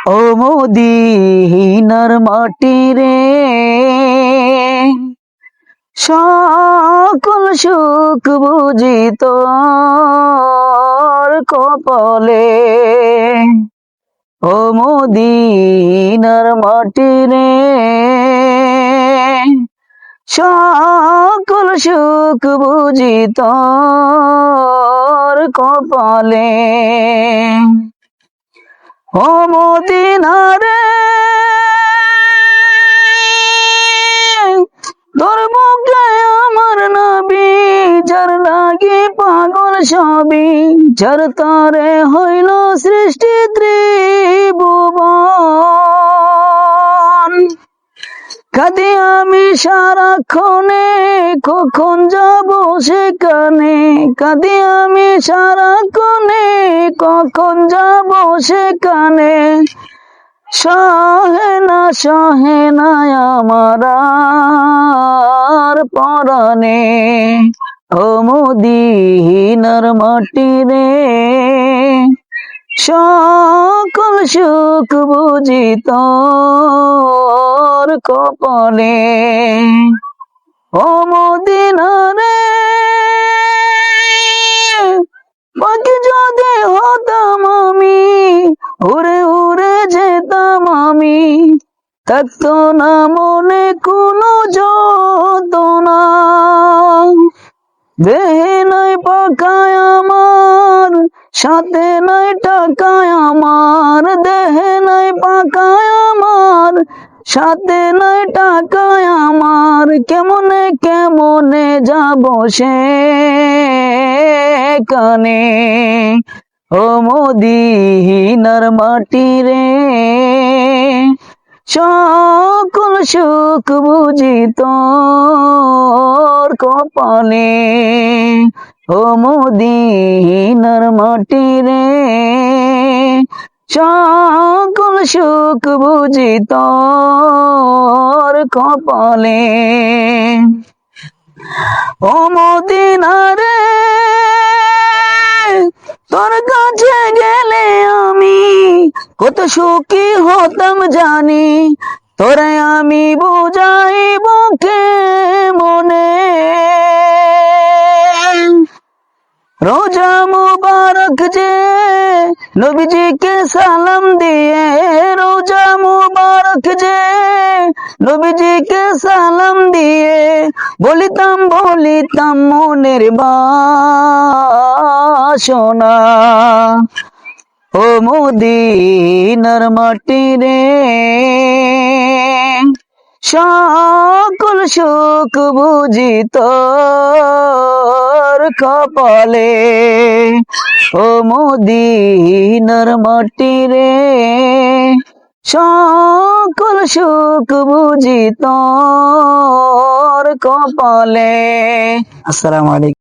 ও মদিনার মাটি রে, সকল সুখ বুঝি তোর কপালে। ও মদিনার মাটি রে, সকল সুখ বুঝি তোর কপালে। ও মদিনা রে, তোর বুকে আমার নবী, যার লাগি পাগল সবই, যার তরে হইল সৃষ্টি ত্রিভুবন। কাঁদি আমি সারাক্ষণে, কখন যাব সেখানে। কাঁদি আমি সারাক্ষণে, কখন যাব সেখানে। সহে না আমার আর পরাণে। ও মদিনার মাটি রে, সকল সুখ বুঝি তোর কপালে। ও মদিনা রে, পাখি যদি হতাম আমি, উড়ে উড়ে যেতাম আমি। থাকতো না মনে কোনো যন্ত্রণা। দেহে নাই পাখায় আমার, সাথে নাই টাকায় আমার। দেহে নাই পাখায় আমার, সাথে নাই টাকায় আমার। কেমনে কেমনে যাব সেখানে। ও মদিনার মাটি রে, সকল সুখ বুঝি তোর কপালে। ও মদিনার মাটি রে, সকল সুখ বুঝি তোর কপালে। ও মদিনা রে, তোর কাছে গেলে আমি কত সুখী হতাম জানি। তোরে আমি বুঝাইব কেমনে। রোজা মুবারক যে নবীজিকে সালাম দিয়ে, রোজা মুবারক যে নবীজিকে সালাম দিয়ে, বলিতাম মনের বাসনা। ও মদিনার মাটি রে, সকল সুখ বুঝি তোর কপালে। ও মদিনার মাটি রে, সকল সুখ বুঝি তোর কপালে। আসসালামু আলাইকুম।